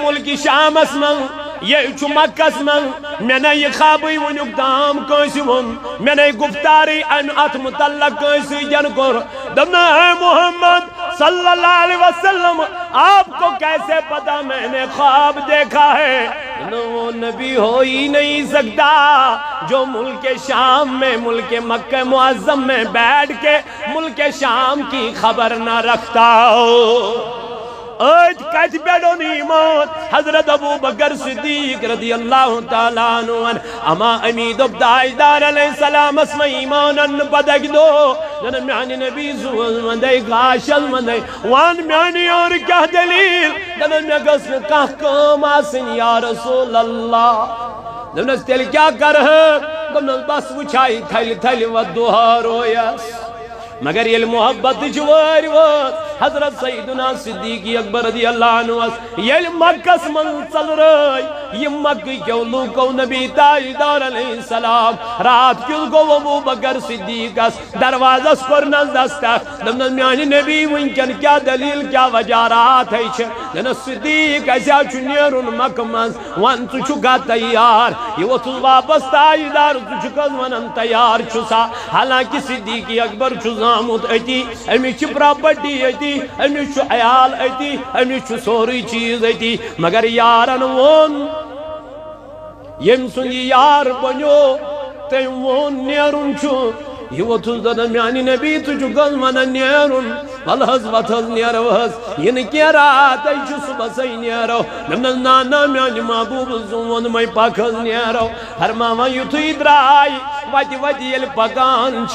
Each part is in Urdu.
ملک شامس من یہ چھو مکس من میں نے یہ خوابی ونیک دام کیسی ون میں نے گفتاری ان ات متعلق کیسی جن کر دمنا ہے محمد صلی اللہ علیہ وسلم آپ کو کیسے پتا میں نے خواب دیکھا ہے وہ نبی ہو ہی نہیں سکتا جو ملک شام میں ملک مکہ معظم میں بیٹھ کے ملک شام کی خبر نہ رکھتا ہو آج کہت بیڑو نیمان حضرت ابو بکر صدیق رضی اللہ تعالیٰ عنہ اما امید ابدائی علیہ السلام اسم ایمانن بدک دو جنہ میانی نبی زوز مندے غاشل مندے وان میانی اور کیا دلیل جنہ میں قسم کہا کام آسن یا رسول اللہ جنہ تیل کیا کر ہے جنہ بس وچھائی تھیل تھیل ودوہا رویس مگر یہ محبت جواری حضرت سیدنا صدیقی اکبر رضی اللہ عنہ یہ مکس منصل رئی یہ مکی کیوں لوکو نبی تاجدار علیہ السلام رات کیوں گو ابو بکر صدیق دروازہ پر نزدستا دمنا میانی نبی ونکن کیا دلیل کیا وجارات ہے جنہ صدیق ایسا چنیرون مکمز وان تو چکا تیار یہ وہ تو واپس تاجدار تو چکا ونن تیار چسا حالانکہ صدیقی اکبر چزامت ایتی امی چی پراپرٹی ایتی امی چو عیال ایتی امی چو سوری چیز ایتی مگر یارن وون یم سنگی یار بنیو تیم وون نیرون چو یہ وہ تزدن میانی نبی تجھو گزمن نیرون والحظ وطھز نیرو حظ یہ نکی رات ایچو صبح سی نیرو نمنا نانا میانی محبوب زون میں پاکھز نیرو ہر ماما یوتو ادرائی وادی وادی یل پکانچ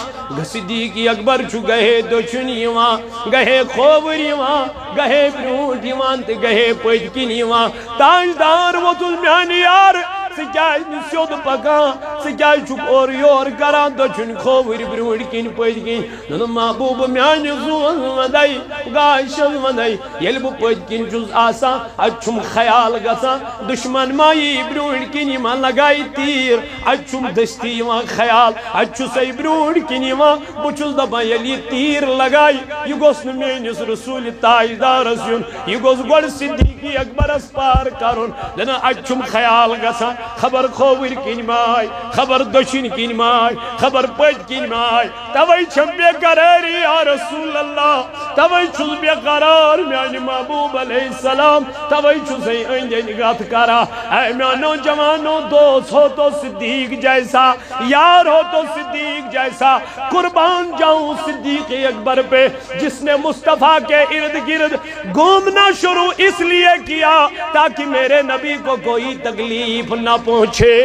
صدیقی اکبر چو گہے دوچنی وان گہے خوبری وان گہے بروٹی وان تے گہے پجکنی وان تاجدار وہ تل میانی یار سجائی نسیود پکان سجائی چک اور یور کران دوچن خوبری بروٹکن پجکن ننو محبوب میانی زون مدائی گاشل مدائی یل بو پجکن جز آسا اچھم خیال گسا دشمن مائی بروٹکنی من لگائی تیر اچھم دستی وان خیال اچھو سی بروٹکنی وان بچل دبا یلی تیر لگائی یہ گوسن مینس رسول تاجدار اسیون یہ گوس گوڑ صدیقی اکبر اس پار کرن لنا اچھم خیال گسا خبر خوور کن مائی خبر دشن کن مائی خبر پج کن مائی توئی چھم بے قراری یا رسول اللہ توئی چھل بے قرار میانی محبوب علیہ السلام توئی چھل سے انجے نگات کرا اے میانو جوانو دوست ہو تو صدیق جیسا یار ہو تو صدیق جیسا قربان جاؤں صدیق اکبر پہ جس نے مصطفیٰ کے ارد گرد گھومنا شروع اس لیے کیا تاکہ میرے نبی کو کوئی تکلیف نہ پہنچے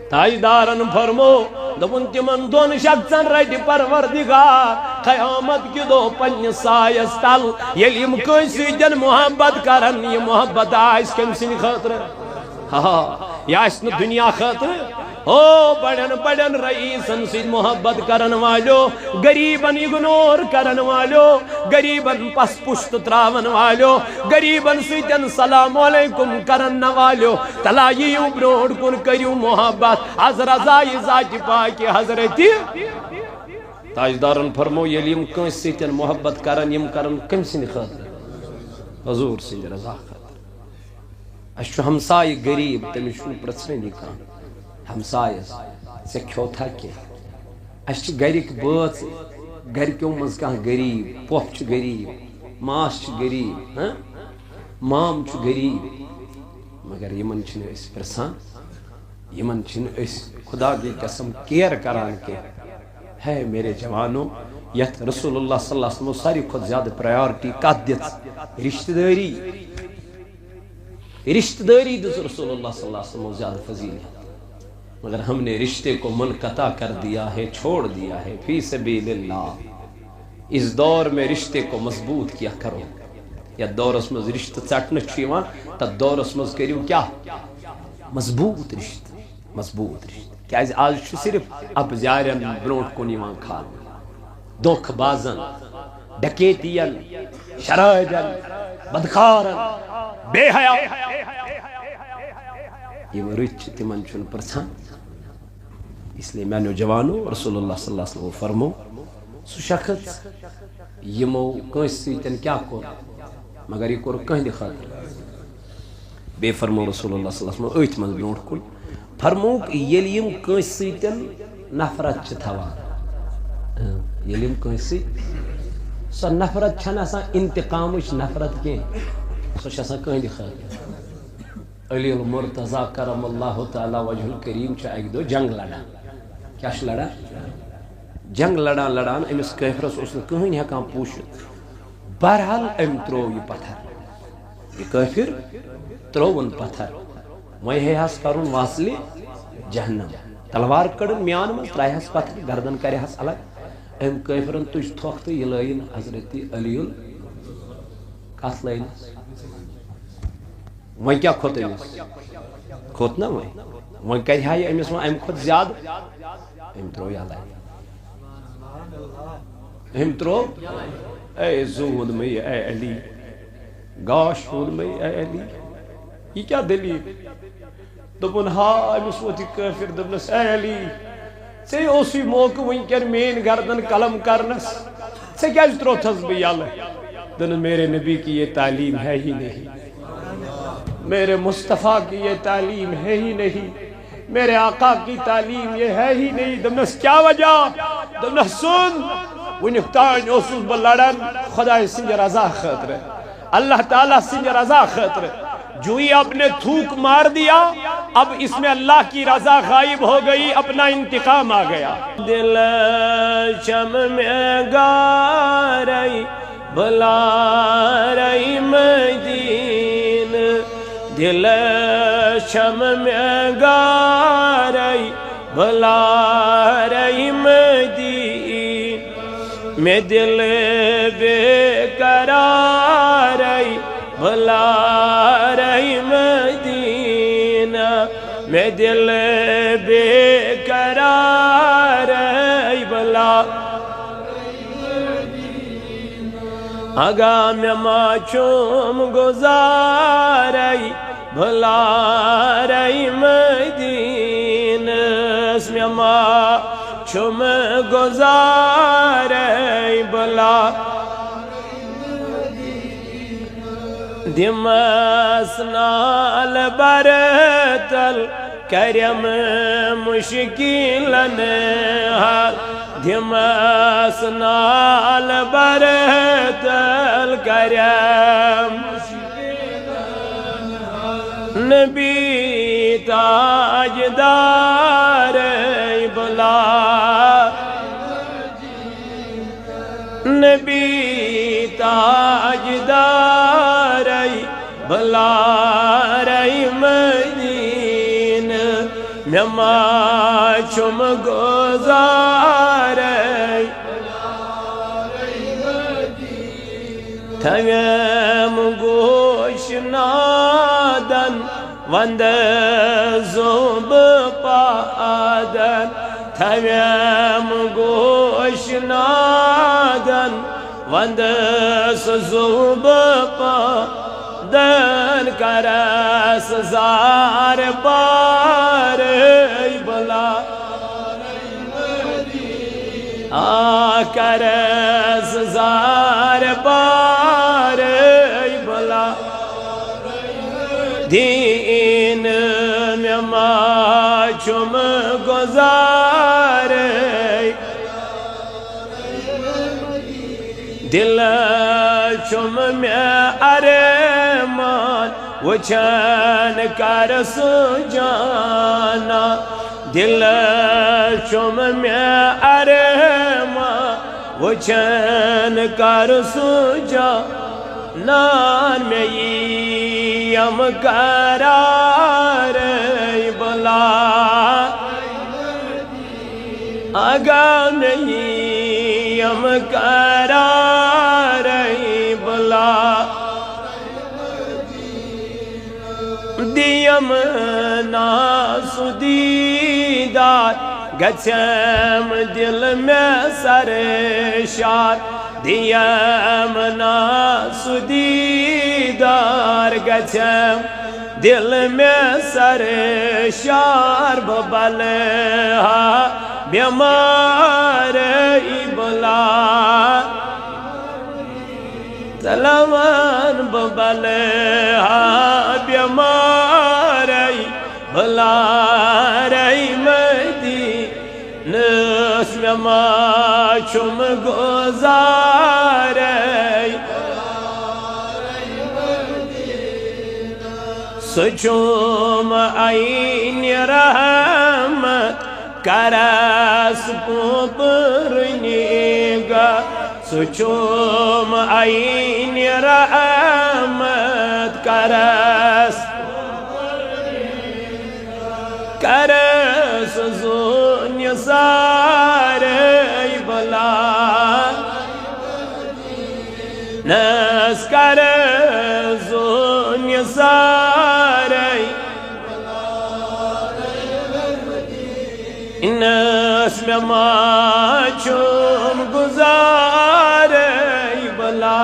تاجدارن فرمو دبن تمن دون شخصن رٹ پروردگار قیامت کی دو پنج سایس تل یل یم کنسی جن محبت کرن یہ محبت آئیس کمسن خاطر یا اس نے دنیا خاطر او بڑن بڑن رئیسن سید محبت کرن والو گریبن اگنور کرن والو گریبن پس پشت تراون والو گریبن سیدن سلام علیکم کرن والو تلائیو بروڑ کن کریو محبت از رضائی ذات پاکی حضرتی تاجدارن فرمو یلیم کن سیدن محبت کرن یم کرن کم سن خاطر حضور سید رضا خاطر اشو ہمسائی گریب تمیشو پرسنے نکان ہمسائیس سے کھوتا کیا اچھ گریک بات گرکیوں مز کہاں گریب پوپ چھ گریب ماس چھ گریب مام چھ گریب مگر یمن چھن اس پرسان یمن چھن اس خدا کی قسم کیر کران کے ہے میرے جوانوں یت رسول اللہ صلی اللہ علیہ وسلم ساری خود زیادہ پریارٹی قادیت رشتہ داری دس رسول اللہ صلی اللہ علیہ وسلم زیادہ فضیلت مگر ہم نے رشتے کو منقطع کر دیا ہے چھوڑ دیا ہے فی سبیل اللہ اس دور میں رشتے کو مضبوط کیا کرو یا دور اس میں رشتہ چٹنے چھیوان تا دور اس میں کریو کیا مضبوط رشتہ کیا آج صرف اب زیارن برونٹ کو نیوان کھان دکھ بازن ڈکیتین شرائجن بدخارن بے حیا یہ رچ تمن چون پرسان اس لیے میں نوجوانوں رسول اللہ صلی اللہ علیہ وسلم فرمو سو شخص یمو کنس سیتن کیا کور مگر یہ کور کہیں خاطر بے فرمو رسول اللہ صلی اللہ علیہ وسلم ایت من برونٹ کن فرموک یلیم کنس سیتن نفرت چھ تھوان یلیم کنس سیت سو نفرت چھن آسان انتقامش نفرت کی سو چھ آسان کہیں دکھا علی المرتضی کرم اللہ تعالی وجہ الکریم چھ ایک دو جنگ لڑا کیا چھ لڑا جنگ لڑان لڑان امس کیفرس اس کہیں ہیکان پوشت بہرحال ام ترو یہ پتھر یہ کافر تروون پتھر وہیں ہے ہس کرن واصل جہنم تلوار کڑن میان من ترائی ہس پتھر گردن کرے ہس الگ ام کافرن تج تھوخت یہ لائن حضرت علی کس لائن وہیں کیا کھوت امس کھوت نا وہیں کہہ ہائی امس ام کھوت زیادہ ام ترو یہ لائن ام ترو اے زود میں اے علی گاش ہون میں اے علی یہ کیا دلیل دبن ہا امس ووت کافر دبنس اے علی ژے اوسُے موقع ونکٮ۪ن میٲنۍ گردن قلم کرنس ژے کیٛازِ تروتھس بہٕ یلہٕ دن میرے نبی کی یہ تعلیم ہے ہی نہیں میرے مصطفیٰ کی یہ تعلیم ہے ہی نہیں میرے آقا کی تعلیم یہ ہے ہی نہیں دبنس کیا وجہ دبنس سن ونیُک تانۍ اوسُس بہٕ لڑان خداے سٕنٛدِ رضا خٲطرٕ اللہ تعالیٰ سٕنٛدِ رضا خٲطرٕ جو ہی آپ نے تھوک مار دیا اب اس میں اللہ کی رضا غائب ہو گئی اپنا انتقام آ گیا دل شم میں گا رہی بلا رہی مدین دل شم میں گا رہی بلا رہی مدین میں دل بے قرار رہی بلا رہی مدینہ میں دل بے قرار رہی بلا آگاہ میں ماچوم گزاری بلا رہی مدینہ میں ماچوم گزاری بلا دمس نال برتل کرم مشکلن حال دمس نال برتل کرم نبی تاجدار بلا نبی تاجدار بلا رہی مدین میں ماچم گزار تھویم گوش نادن وند زوب پادن تھویم گوش نادن وند زوب پادن دن کرس زار پار بلا کرس زار پار بلا دین میں ماچم گزار دل چم میں ارمان وچھن کر سجانا دل چم میں ارمان وچھن کر سجانا میں یم قرار بلا آگاہ نہیں یم قرار بلا دیم ناس دیدار گچھم دل میں سرشار دیم ناس دیدار گچھم دل میں سرشار ببلہا بیمار بلا سلمان ببلہا بیمار بلارے مدینس میں ماچم گزارے سچوم عین رحمت کرس پوپرنیگا سچوم عین رحمت کرس کرس زون سارے بلا نس کرس زون سارے نس میں ماچوم گزارے بلا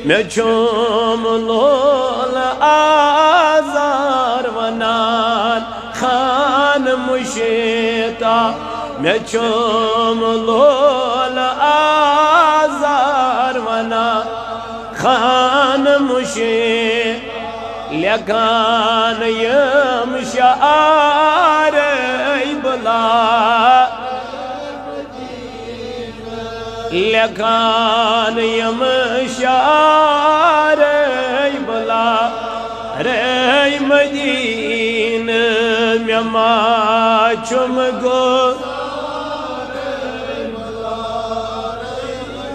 میں چوم لول آزار ونان خان مشیتا میں چوم لول آزار ونان خان مشیتا لکان یم شعار بلا لکان یم شعار بلا رے مدین میں ماچم گو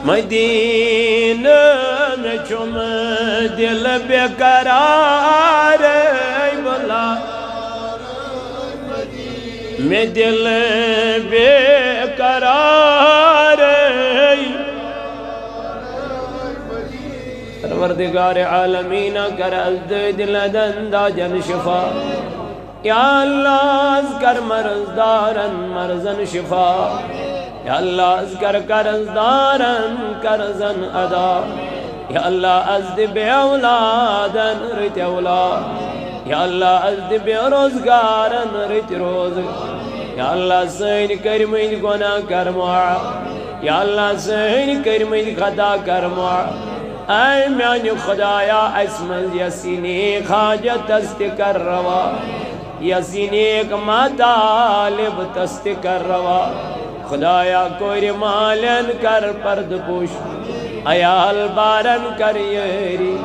مدین میں چم دل بے قرار بلا میں دل بے قرار پروردگار عالمین کر از دل دندا جن شفا یا اللہ اذکر مرض دارن مرضن شفا یا اللہ اذکر کرز دارن کرزن ادا یا اللہ ازد بے اولادن رت اولاد یا اللہ ازد بے روزگارن رت روز یا اللہ سین کرمید گناہ کرموع یا اللہ سین کرمید خطا کرموع اے میانی خدایا اسمز یسینی خاجت استکر روا یسینی مطالب تستکر روا خدایا کوئی مالن کر پرد پوش ایال بارن کر یری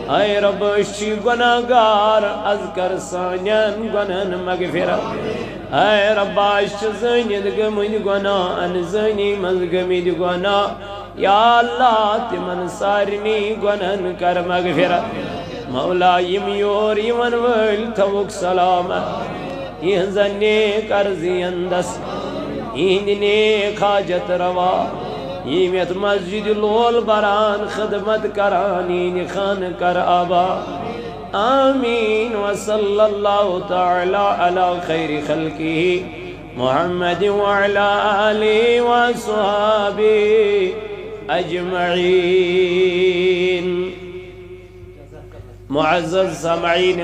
اے رب اشی گناہگار از کر سانین گنن مغفرت اے رب اشی زنید گمید گناہ ان زنی مزگمید گناہ یا اللہ تمن سارنی گنن کر مغفرت مولا یمیور یمن ول توک سلامت یہ زنی کرزی اندس این نیک حاجت روا ایمیت مسجد لول بران خدمت کرانی خان کر آبا آمین وصلی اللہ تعالی علی خیر خلقی محمد وعلا آلی وصحابی اجمعین معزز سامعین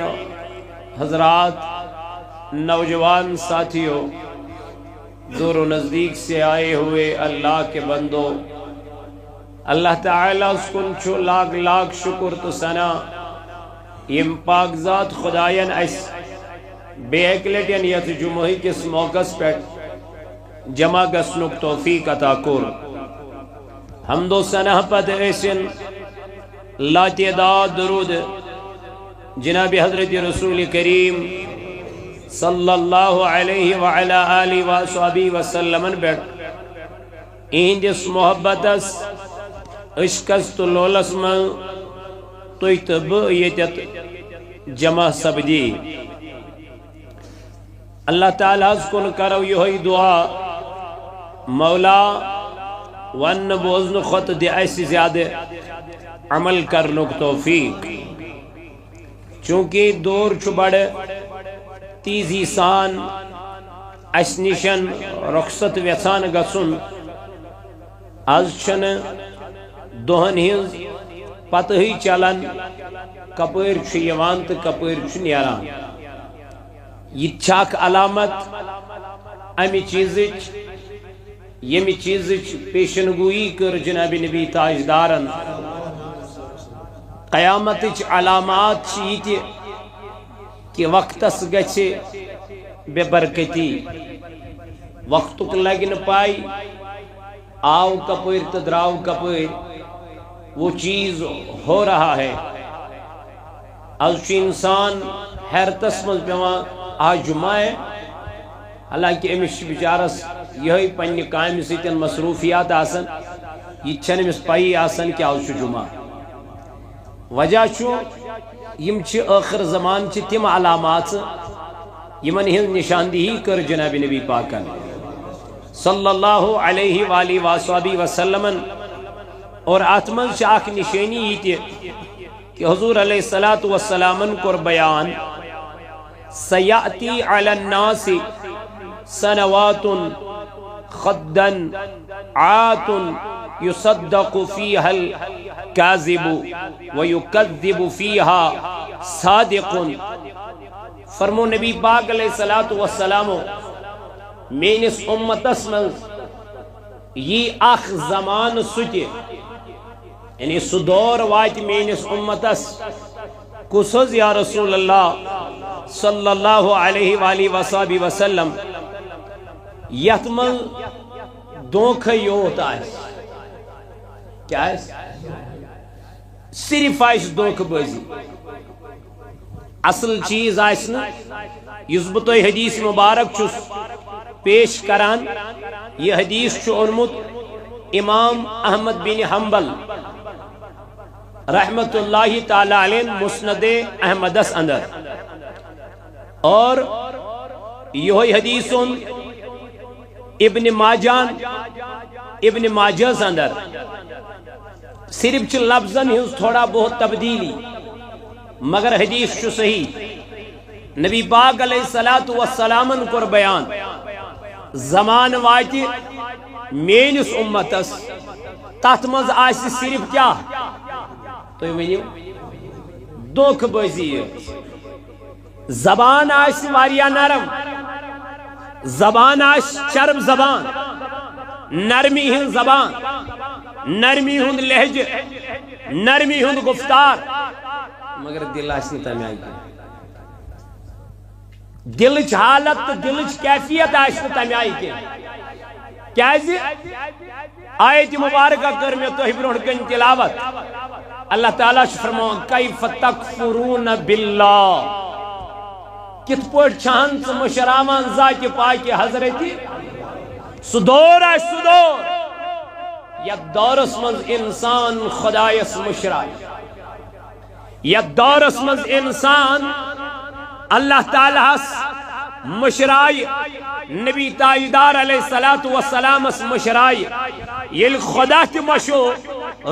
حضرات نوجوان ساتھیوں دور و نزدیک سے آئے ہوئے اللہ کے بندو اللہ تعالیٰ اس کنچو لاکھ لاکھ شکر تو سنا یم پاک ذات خدایان اس بے اکلیٹین یت جمعی کس موقع پیٹ جمع گسنک توفیق عطا کر حمد و سنہ پت ایسن لا تعداد درود جناب حضرت رسول کریم صلی اللہ علیہ وعلا آلہ وصحبہ وسلم بیٹ اہندس محبتس عشقس تو لولس من توی تب یتت جمع سبدی اللہ تعالیٰ کن کرو یہی دعا مولا ون بوزن خط دی ایسی زیادہ عمل کرنک توفیق چونکہ دور چھو بڑے تیزی سان اسنشن رخصت ویسان گسن از چھن دہن ہز پتہ ہی چلن کپر چھ یوان تو کپر چھ نیران یہ چھاک علامت امی چیزچ یمی چیزچ پیشنگوئی کر جناب نبی تاجدارن قیامتچ علامات چیتی کہ وقتس گچھے بے برکتی وقتک لگن پائی آو کپر تو دراو کپر وہ چیز ہو رہا ہے آج انسان حیرتس مز پیوان آج جمعہ ہے حالانکہ امس بچارس یہ پنہ کامہ سۭتۍ مصروفیات آسان یہ چھن امس پائی آسان کہ آج جمعہ وجہ یم آخر زمان تم علامات یمن ہن نشاندہی کر جناب نبی پاکن صلی اللہ علیہ وآلہ وآلہ وسلم اور آتمن اخ نشانی یہ کہ حضور علیہ الصلوۃ والسلام کور بیان سیاتی علی الناس سنوات خدا عات يصدق فيها الكاذب ويكذب فيها صادق فرمو نبی پاک علیہ الصلوۃ والسلام مینس امتس من یہ اخ زمان سچ یعنی سہ دور وات مینس امتس کس یا رسول اللہ صلی اللہ علیہ وآلہ وصحبہ وسلم یت من دھوکہ یوت آس کیا ہے صرف آس دھوکہ بازی اصل چیز آس نا اس بہ تہ حدیث مبارک چھس پیش کران یہ حدیث چھ اونمت امام احمد بن حنبل رحمت اللہ تعالی علیہ مسند احمدس اندر اور یہ حدیث ابن ماجہ اندر صرف چھ لفظن ہز تھوڑا بہت تبدیلی مگر حدیث چھ صحیح نبی پاک علیہ الصلوۃ والسلام کور بیان زمان وات مینس امتس تت مز آس صرف کیا تو ونیو دھوکہ بازی زبان آس واریاہ نرم زبان آس چرب زبان نرمی ہند زبان نرمی ہند لہجہ نرمی ہند گفتار مگر دل آس تمہ آئی دلچ حالت دلچ کیفیت آس تمہ آئی کیازِ آیت مبارکہ کر میں تہ برونٛٹھ کن تلاوت اللہ تعالیٰ فرمان کیف تکفرون باللہ کت پٲٹھۍ چھان ژٕ مشراوان ذاتِ پاکہِ حضرت سہ دور آسہِ سہ دور یتھ دورس منٛز انسان خدایس مشرایہِ یتھ دورس منٛز انسان اللہ تعالیٰ ہس مشرایہِ نبی تاجدار علیہ الصلوۃ والسلام مشرایہِ ییٚلہِ خدا تہِ مشو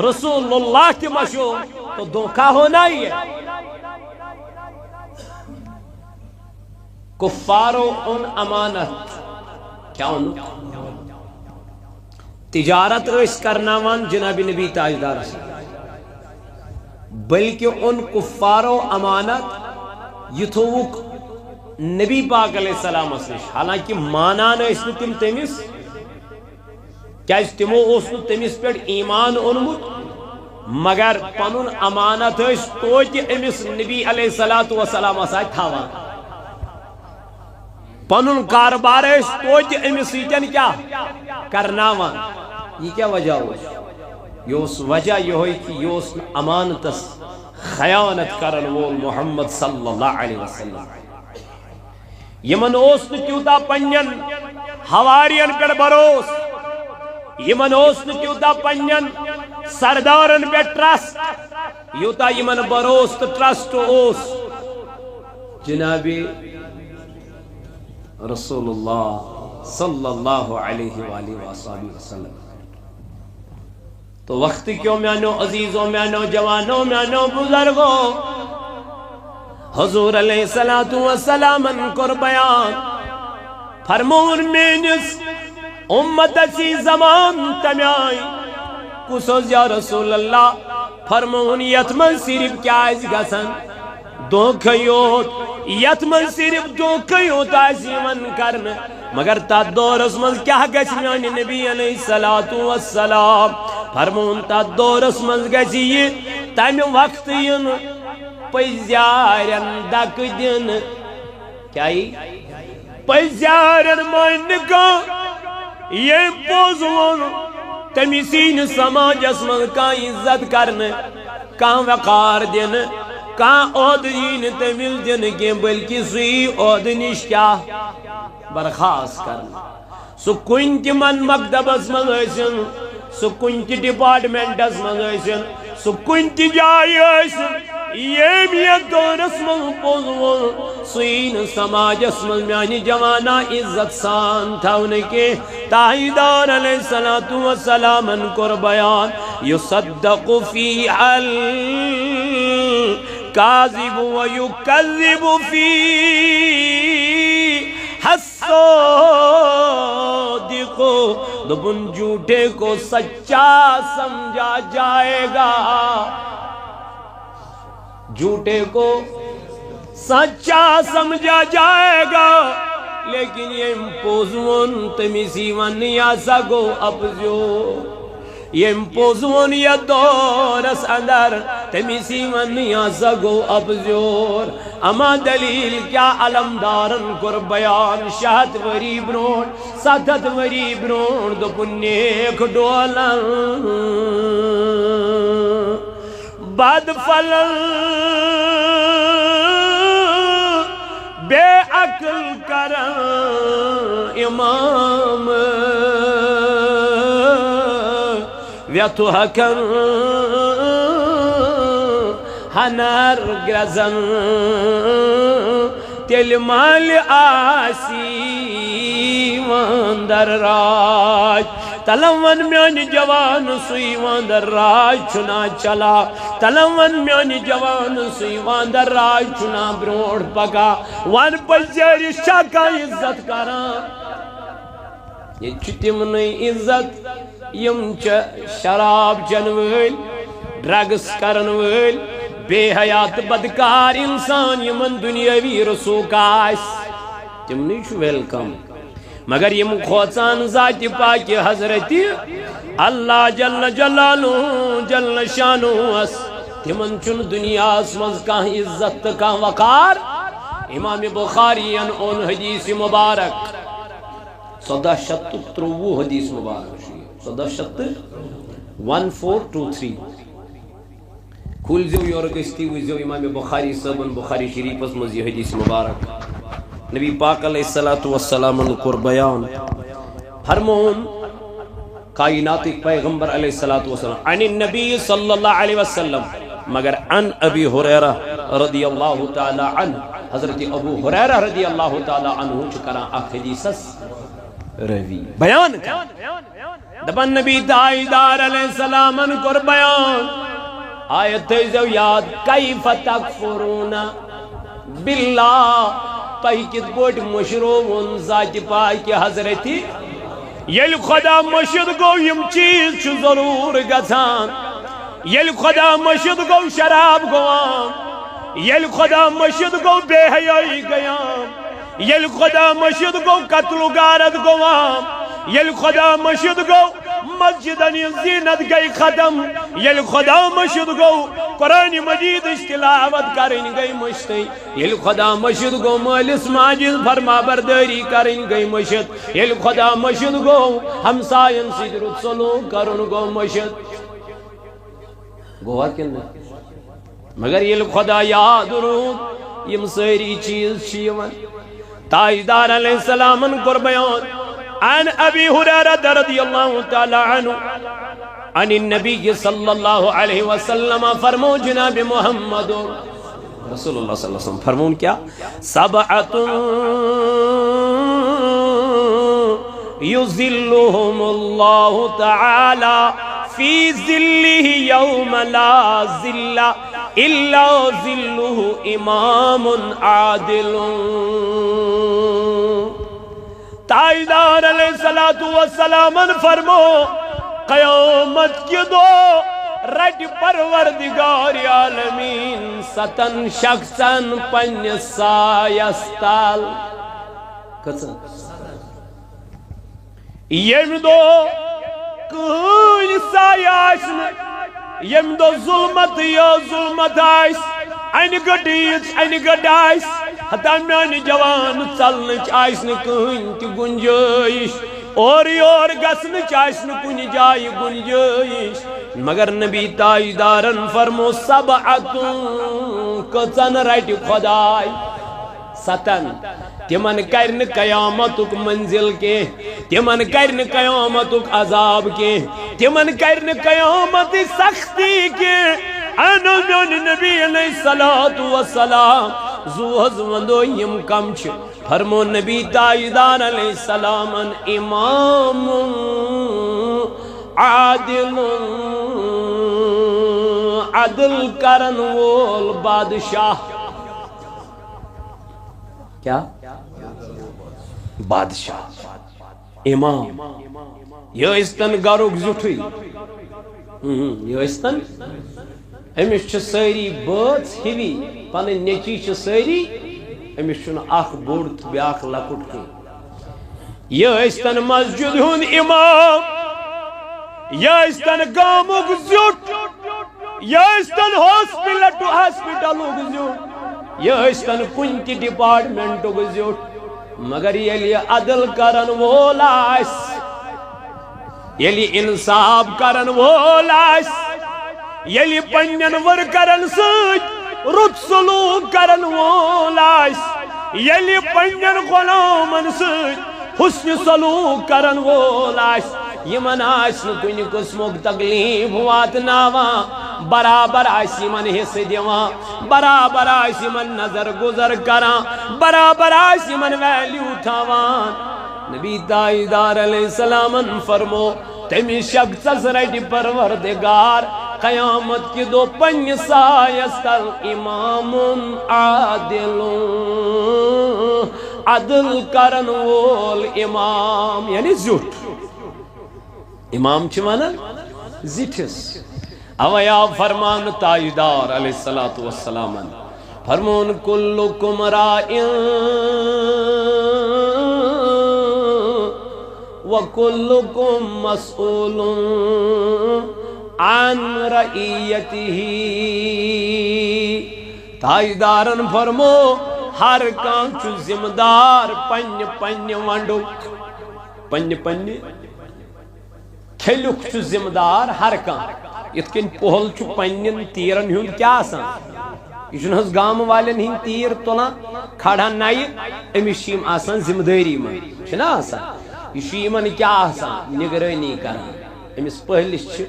رسول اللہ تہِ مشو تو دھوکہ ہونا ہی ہے کفارو ان امانت کیا ان تجارت اس کرناوان جناب نبی تاجدار سے بلکہ ان کفارو امانت یہ تھوک نبی پاک علیہ السلام سے حالانکہ مانان اس تم تمس کیا تمو اس تمس پہ ایمان اونمت مگر پنن امانت اس توتہ امس نبی علیہ الصلوۃ والسلام آسان تھاوان پنن کاربار اس توتہ امس سیتن کیا کرناوان یہ کیا وجہ ہو یہ وجہ یہ ہوئی کہ یہ امانتس خیانت کرن وول محمد صلی اللہ علیہ وسلم یمن اوس تیوتا پنن حوارین پہ بروس یمن اوس تیوتا پنن سردارن پہ ٹرسٹ یوتا یمن بروس تو ٹرسٹ اوس جناب رسول اللہ صلی اللہ علیہ وآلہ وسلم تو وقت کیوں میانو عزیزوں میانو جوانوں میانو بزرگوں حضور علیہ الصلوۃ والسلام کر بیان فرمون مینس امت سی زمان تمیائی کسوز یا رسول اللہ فرمون یتمن صرف کیا اس گسن دھوکھیوت یتمن صرف دھوکھیوت آسیمن کرن مگر تا دورس من کیا گچ میانی نبی علیہ الصلوۃ والسلام فرمون تا دورس من گچ یہ تم وقت ین پزیارن دک دن کیا پزیارن مان یہ پوز وون تمی سین سماجس من کان عزت کرن کان وقار دن کان عہد دین تمل دن کی بلکہ سی عہد نش کیا برخاست کرن سو کن تی من مکتبس من ٲسِن سو کن تی ڈپارٹمنٹس من ٲسِن سو کن تی جائے ٲسِن یم یتھ دورس من پوز وون سین سماجس من میانہ جوانا عزت سان تھون کی تاہیدار علیہ الصلوۃ والسلام کور بیان یصدق فی الکاذب ویکذب فی الصادق دبن جھوٹے کو سچا سمجھا جائے گا جھوٹے کو سچا سمجھا جائے گا لیکن یہ پوزون تمیسی ون یا سگو اپزیو یہ پوزون یا دورس اندر تمیسی ون یا سگو اپزیور اما دلیل کیا علمدارن کر بیان شہت وری برون ستت وری برون دو نیک ڈولن بد فلن بے عقل کرن امام ویتو حکن ہنر گرزن تیل مال آسی وندر راج تلون میانی جوان سوی واندر راج چنا چلا تلون میانی جوان سوی واندر راج چنا بروڑ پکا وان پزیری شاکا عزت کرا یہ چھتیم نئی عزت یم شراب جنویل ڈرگس کرنویل بے حیات بدکار انسان یمن دنیاوی رسوک آس تم نہیں چھو ویلکم مگر یم کھوچان ذات پاک حضرت اللہ جل جلالو جل شانو اس تمن چن دنیا اسمز کان عزت کان وقار امام بخاری ان اون حدیث مبارک 1423 حدیث مبارک 1423 کھول زیو یور گستی وزیو امام بخاری صاحبن بخاری شریف اس مزی حدیث مبارک نبی پاک علیہ السلام کور بیان فرمون کائنات پیغمبر علیہ السلام عن النبی صلی اللہ علیہ وسلم مگر عن ابی ہریرہ رضی اللہ تعالی عنہ حضرت ابو ہریرہ رضی اللہ تعالی عنہ چکرا اخ حدیثس روی بیان دبن نبی تائیدار علیہ السلام کور بیان آیت تیزو یاد کیف تکفرون باللہ تحقیق بوٹ مشروع ذات پاک حضرتی یل خدا مشد گو یم چیز چھ ضرور گژھان یل خدا مشد گو شراب گوام یل خدا مشد گو بے حیائی گیام یل خدا مشد گو قتل و غارت گوام یل خدا مشد گو مسجدن زینت گئی ختم یل خدا مشد گو قرآن مجید تلاوت کرن گئی مشتی یل خدا مشد گو مالس ماجد فرما برداری کرن گئی مشد یل خدا مشد گو ہمسائن سجرت سلوک کرن گو مشد گوہ کن مگر یل خدا یاد رود یم ساری چیز شیون تاجدار علیہ السلام کر بیان عن ابی ہریرہ رضی اللہ تعالی عنہ عن النبی صلی اللہ علیہ وسلم فرمو جناب محمد رسول اللہ صلی اللہ علیہ وسلم فرمون کیا سبعت یظلہم اللہ تعالی فی ظلہ یوم لا ظل الا ظلہ امام عادل تاجدار علیہ السلام فرمو قیامت کی دو رج پروردگار عالمین ستن شخصن پن سایستال کسن یم دو کھن سایاسن یم دو ظلمت یا ظلمت آئیس این گڈیچ این گڈائس حتا میانی جوان چلنچ آئس نکن تی گنجائش اور یور گسن چائس نکن جائی گنجائش مگر نبی تاجدارن فرمو سبعتن کچن رائٹ خدای ستن تمن کرن قیامتک منزل کے تمن کرن قیامتک عذاب کے تمن کرن قیامت سختی کے انا میون نبی علیہ السلام زوہز وندو یم کم چھ فرمو نبی تاجدار علیہ السلام امام عادل عدل کرن وول بادشاہ کیا بادشاہ امام یہ استن گروک زٹھوئی یہ استن امس چھ ساری بٲژ ہیوی پنن نیچی چھ ساری امس چھن اخ بوڑ تو بیاکھ لکٹ کی یہ استن مسجد ہن امام یہ استن گامک زٹ یہ استن ہاسپٹل زٹ یہ استن کن تی ڈپارٹمنٹ زٹ مگر یلی عدل کرن وول آس یلی انصاف کرن وول آس یلی پنن ورکرن سۭتۍ رُت سلوک کرن وول آس یلی پنن غلامن سۭتۍ حسن سلوک کرن وول آس یمن آس نہٕ کُنہِ قٕسمُک تکلیف واتناوان برابر آس یمن حصہٕ دِوان برابر آس یمن نظر گزر کران برابر آس یمن ویلیو تھاوان نبی تاجدار علیہ السلام فرمو تمی شخصس رٹہِ پروردگار قیامت کی دو پنج سایس تل امام عادل عدل کرن وول امام یعنی زٹ امام چھ ونان زٹھس اویا فرمان تاجدار علیہ السلام فرمون کلکم رائن وکلکم مسئول عن رعیته تاجدارن فرمو ہر کان چھ ذمہ دار پن ونڈک پن کھیلک چھ ذمہ دار ہر کان ات کن پہل چھ پنن تیرن ہن کیا آسان یہ چھنہٕ گام والن ہن تیر تلان کھڑا نئی امس چھ آسان ذمہ داری من چھنا آسان یہ یمن کیا آسان نگرانی کران امس پہلس چھ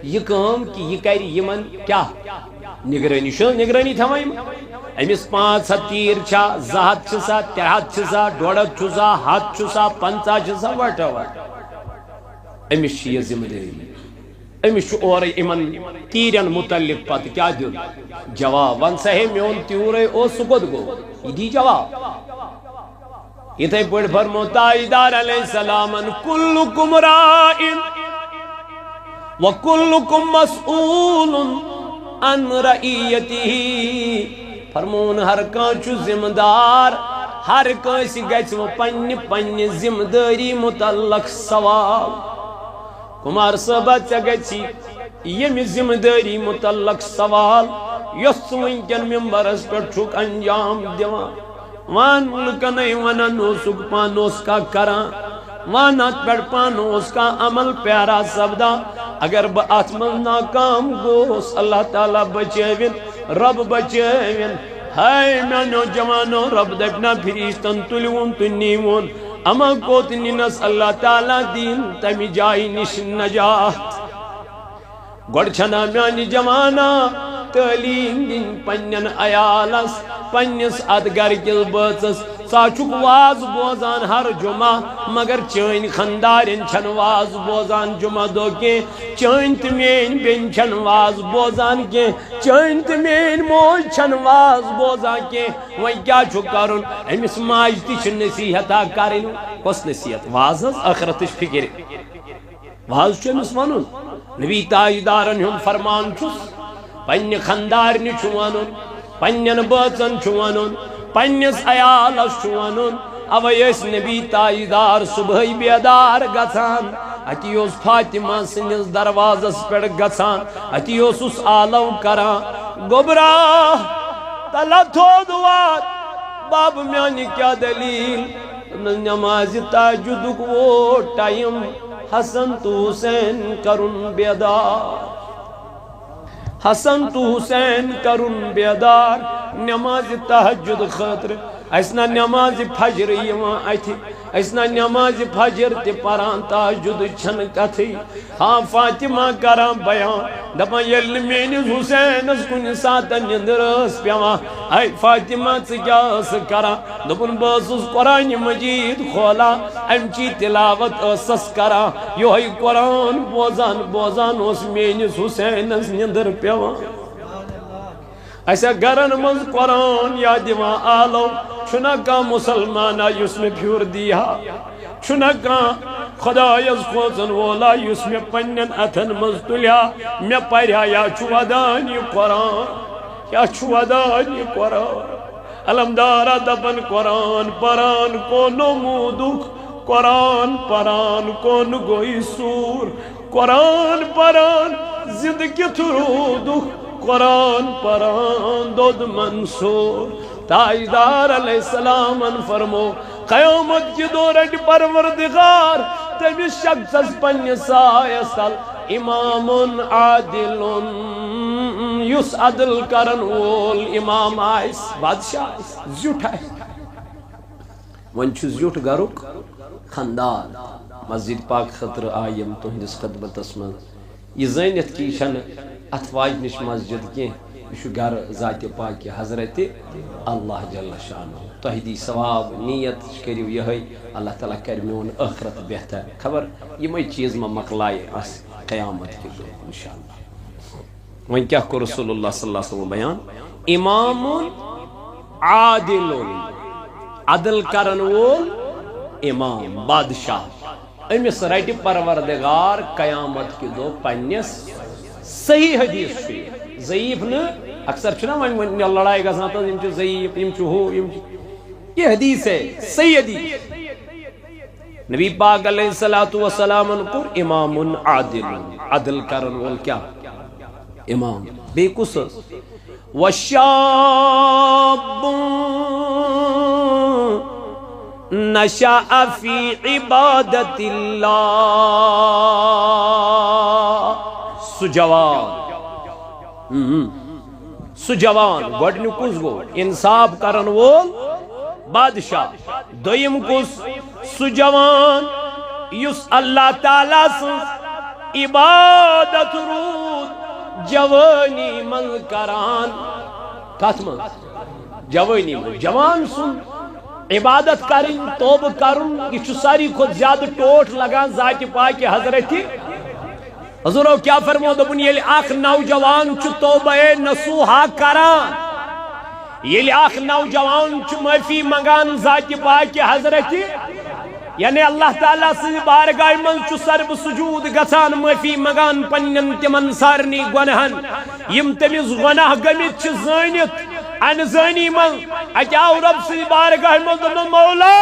یہ کام کہ یہ کر یمن کیا نگرانی شو نگرانی تھوان امس 500 تیر چھا 200 چھسا 300 چھسا 150 چھسا 100 چھسا 50 چھسا وٹ امس یہ ذمہ داری امس اور یمن تیرن متعلق پتہ کیا دن جواب ون سا ہے میون تیورے او سکوت گو یہ دی جواب اتھے پڑھ فرمو تاجدار علیہ السلام کلکم رائن وَكُلُّكُمْ مَسْئُولٌ عَنْ رَعِيَّتِهِ فرمون ہر کان چھ ذمہ دار ہر کانس گژھِ پننہِ ذمہ داری متعلق سوال کمار صٲبا ژےٚ گژھی ییٚمہِ ذمہ داری متعلق سوال یۄس ژٕ وٕنکٮ۪ن ممبرس پٮ۪ٹھ چھُکھ انجام دِوان وان لُکنے ونان اوسُکھ پانہٕ اوس کانٛہہ کران وان اتھ پٮ۪ٹھ پانہٕ اوس کانٛہہ عمل پیارا سپدان اگر بہ ات من ناکام گوس اللہ تعالیٰ بچٲوِن رب بچٲوِن ہائے میانو جوانو رب دپنا فرشتن تُلوُن تہٕ نیٖوُن اما کوت نِنس اللہ تعالیٰ دین تمہِ جایہِ نِش نجات گۄڈٕ چھنا میانہِ جوانا تعلیٖم دِنۍ پننٮ۪ن عیالس پننِس اتھ گرکِس بٲژس ژا چھُکھ واز بوزان ہر جمعہ مگر چٲنۍ خاندارٮ۪ن چھنہٕ واز بوزان جمعہ دۄہ کینٛہہ چٲنۍ تہٕ میٲنۍ بیٚنہِ چھنہٕ واز بوزان کینٛہہ چٲنۍ تہٕ میٲنۍ موج چھنہٕ واز بوزان کینٛہہ وۄنۍ کیٛاہ چھُ کرُن أمِس ماجہِ تہِ چھِ نصیحتہ کرٕنۍ کۄس نصیحت واز حظ ٲخرتٕچ فکر واز چھُ أمِس ونُن نبی تاجدارن ہُنٛد فرمان چھُس پننہِ خاندارنہِ چھُ ونُن پننٮ۪ن بٲژن چھُ ونُن پننس عیالس چھُ ونُن اوے ٲسۍ نبی تاجدار صبحٲے بیدار گژھان اتی اوس فاطمہ سٕنٛدِس دروازس پٮ۪ٹھ گژھان اتی اوسُس آلو کران گوبرا تلا تھود وات باب میانی کیا دلیل نماز تہجد وہ ٹائم حسن تو حسین کرن بیدار حسن تو حسین کرن بیدار نماز تہجد خاطر اسنا نماز فجر یوان اتھی اسنا نماز فجر تی پران تہجد چھن کتھی ہاں فاطمہ کران بیان دپا یل مینس حسینس کن سات نندر اس پیوان اے فاطمہ کیا اس کران دپن باسس قرآن مجید کھولا امچی تلاوت اسس کران یہ قرآن بوزان بوزان اس مینس حسینس نندر پیوان ایسا گرن مز قرآن یا دیوان آلو چھنا کا مسلمانا یس میں پھور دیا چھنا کا خدا یز خوزن وولا یس میں پنن اتن مز تلیا میں پڑھیا یا چودانی قرآن یا چودانی قرآن علمدارا دبن قرآن پران کو نمودک قرآن پران کو نگوئی سور قرآن پران زندگی ترودک قرآن پران دود منصور تاجدار علیہ السلام فرمو قیامت کی دورت پروردگار تمی شخص از پنی سایستل امام عادل یس عدل کرن وول امام آئیس بادشاہ آئیس زیوٹ آئیس ونچو زیوٹ گروک خاندان مسجد پاک خطر آئیم تو ہندس خدمت اسمان یہ زینت کی شن اتواج نش مسجد کی یہ گھر ذات پاک حضرت اللہ جل شانہ تہدی ثواب نیت کریو یہ اللہ تعالیٰ کر میون آخرت بہتر خبر یہ چیز ما مقلائے اس قیامت کے دو انشاءاللہ وہیں کیا کو رسول اللہ صلی اللہ علیہ وسلم بیان امام عادل عدل کرن وول امام بادشاہ امس رٹ پروردگار قیامت کے دو پنس صحیح حدیث ضعیف نہ اکثر چھنا ون لڑائی گژھان تو یم ضعیف یم ہو یہ حدیث ہے صحیح حدیث نبی پاک علیہ الصلوۃ والسلام کو امام عادل عدل کرن وول کیا امام بے کس وشاب نشأ فی عبادت اللہ سجوان گوڑنی کس گو انصاف کرن وول بادشاہ دویم کس سجوان یس اللہ تعالیٰ سن عبادت رود جوانی من کران کت من جوانی من جوان سن عبادت کرن توب کرن یہ ساری خود زیادہ ٹوٹ لگان ذات پاک حضرت حضورو کیا فرمو دبن یلی آخ نوجوان چو توبہ نصوحا کران یلی آخ نوجوان چو معافی منگان ذات پاک حضرت یعنی اللہ تعالیٰ سے بارگاہ من چو سرب سجود گسان معافی منگان پنن تمن سارنی گنہن یم تمیز گناہ گمت چھ زانت ان زانی من اچاو رب سے بارگاہ من دبن مولا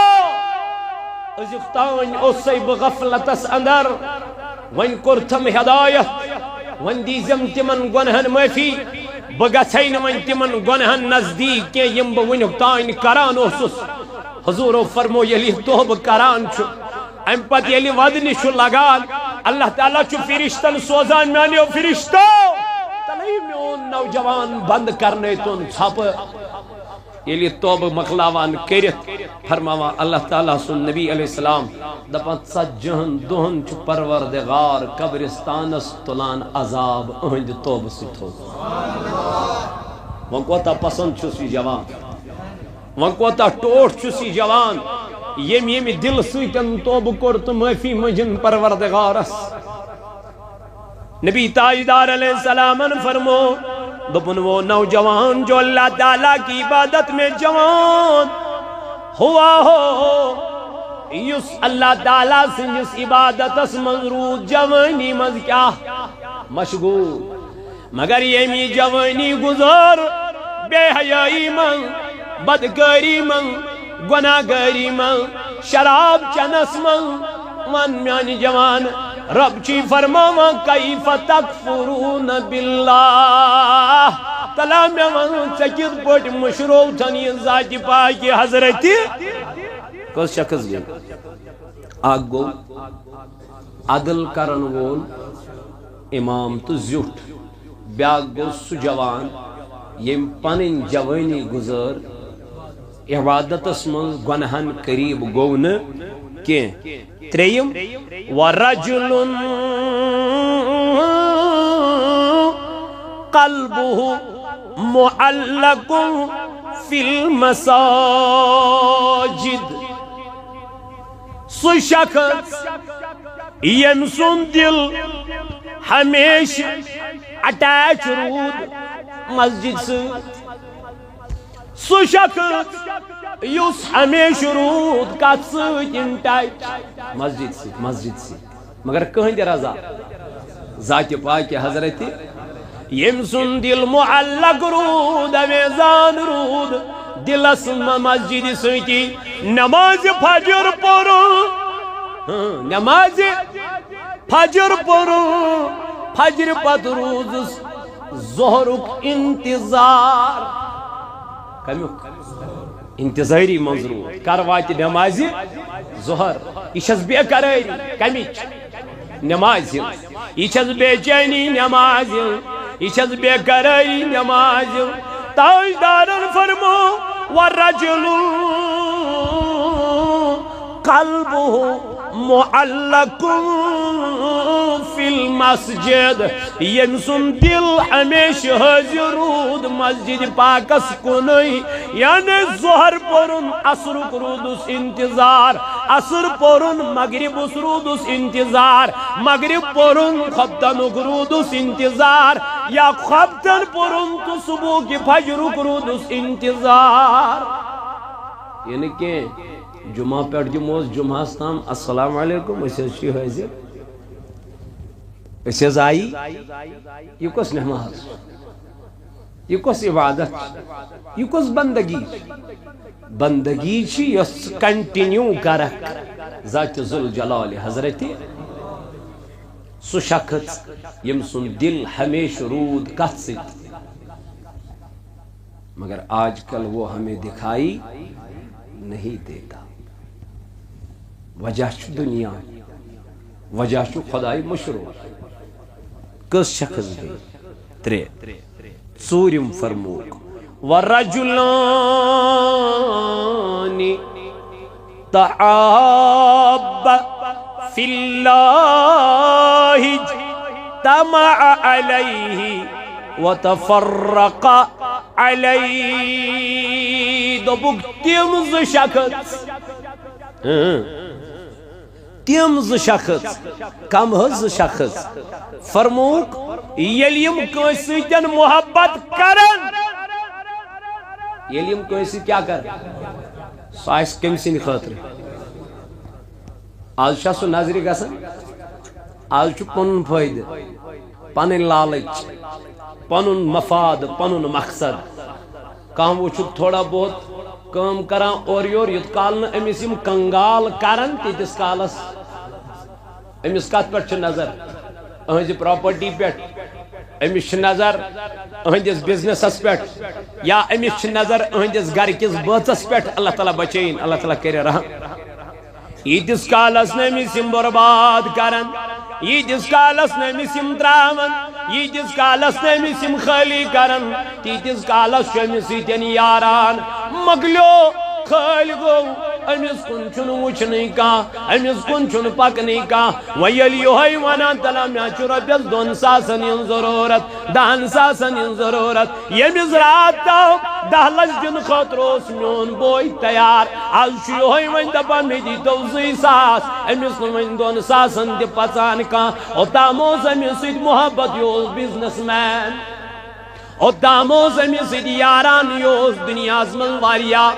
ازفتان اسی بغفلتس اندر ون کرتم ہدایت ون دیزم تمن گنہن معافی بگسین ون تمن گنہن نزدیک کے یم بونکتائن کران اوسس حضور فرمو یلی توب کران چھو ام پت یلی ودنی چھو لگان اللہ تعالیٰ چھو فرشتن سوزان میانیو فرشتو تلی میون نوجوان بند کرنے تون چھپ یلی توب مقلاوان کرت فرماوا اللہ تعالیٰ سن نبی علیہ السلام دپت سجہن دہن چھ پروردگار قبرستانس تلان عذاب اہند توب ستھو ون کوتا پسند چھسی جوان ون کوتا ٹوٹ چھسی جوان یم دل سیتن توب کرت معافی مجن پروردگارس نبی تاجدار علیہ السلام فرمو دپن وہ نوجوان جو اللہ تعالیٰ کی عبادت میں جوان ہوا ہو یس اللہ تعالیٰ سے جس عبادت اس مضرود جوانی مز کیا مشغول مگر یمی جوانی گزار بے حیائی من بدکاری من گناہگاری من شراب چنس من میانی جوان رب چی فرماوا کیف تکفرون باللہ تعالیٰ میں ون ثقت پٹ مشرو تھن یہ ذات پاک حضرت کس شخص گئی اگ گو عدل کرن وول امام تو زیوٹ بیاکھ گو سہ جوان یم پنن جوانی گزر عبادتس من گنہن قریب گو ن کی تریم ورجل قلبه معلق فی المساجد سہ شخص یم سن دل ہمیشہ اٹیچ رود مسجد سے سہ شخص یس ہمیشہ رود کت سٹچ مسجد سے مگر کہند رضا ذات پاک حضرت یم سن دل معلق رود امیزان رود دلس مسجد ستی نماز فجر پڑھو نماز فجر پڑھو فجر پت روز ظہرک انتظار کمیک انتظاری منظور کر وات نماز ظہر یہ بے قراری کمچ نماز یہ بے چینی نماز یہ بے قراری نماز تاجدارن فرمو ورجل قلبه معلق فی المسجد یم سن دل ہمیشہ حاضر رود مسجد پاکس کنئی یعنی ظہر پورن عصرک رودس انتظار عصر پورن مغرب رودس انتظار مغرب پورن خبتنک رودس انتظار یا خبتن پورن تو صبح کی فجرک رودس انتظار یعنی کہ جمعہ پیٹ جمعوز جمعہ تام السلام علیکم اسی حاضر اسی آئی یہ کس نماز یہ کس عبادت یہ کس بندگی بندگی چی یس کنٹینیو کرک ذات ذوالجلال حضرت سہ شخص یم سن دل ہمیشہ رود کت سے مگر آج کل وہ ہمیں دکھائی نہیں دیتا وجہ چھ دنیا وجہ چھ خدای مشرو کس شخص گئی ترے ژوٗرِم فرموک ورجلان تحابا فی اللہ اجتمع علیہ وتفرق علیہ دوبک تم ز شخص تم ز شخص کم حظ شخص فرموک یلیم کس سۭتۍ محبت کرن یلیم کس سۭتۍ کیا کر سُہ آسہِ کٔمۍ سٕنٛدِ خٲطرٕ آز چھا سُہ نظرِ گژھان آز چھُ پنُن فٲیدٕ پنٕنۍ لالٕچ پنُن مفاد پنُن مقصد کانٛہہ وٕچھُکھ تھوڑا بہت کٲم کران اورٕ یور یوٚت کال نہٕ أمِس یِم کنگال کرن تیٖتِس کالس أمِس کتھ پٮ۪ٹھ چھِ نظر أہنٛزِ پراپرٹی پٮ۪ٹھ أمِس چھِ نظر أہنٛدِس بِزنِسس پٮ۪ٹھ یا أمِس چھِ نظر أہنٛدِس گرِکِس بٲژس پٮ۪ٹھ اللہ تعالیٰ بچٲیِن اللہ تعالیٰ کرِ رحم ییٖتِس کالس نہٕ أمِس یِم برباد کرن ییٖتِس کالس نہٕ أمِس یِم تراون ییٖتِس کالس نہٕ أمِس یِم خٲلی کرن تیٖتِس کالس چھُ أمِس سۭتۍ یاران مۄکلیو خٲلۍ گوٚو أمِس کُن چھُنہٕ وٕچھنٕے کانٛہہ أمِس کُن چھُنہٕ پکنٕے کانٛہہ وۄنۍ ییٚلہِ یِہوٚے ونان تعالیٰ مےٚ چھُ رۄپیس 2 ساسن ہٕنٛز ضروٗرت 10 ساسن ہٕنٛز ضروٗرت ییٚمِس رات تام 10 لچھ دِنہٕ خٲطرٕ اوس میون بوے تیار آز چھُ یِہوٚے وۄنۍ دپان مےٚ دیٖتو 2 ساس أمِس نہٕ وۄنۍ 2 ساسن تہِ پژان کانٛہہ اوٚتام اوس أمِس سۭتۍ محبت یہِ اوس بِزنس مین اوٚتام اوس أمِس سۭتۍ یاران یہِ اوس دُنیاہس منٛز واریاہ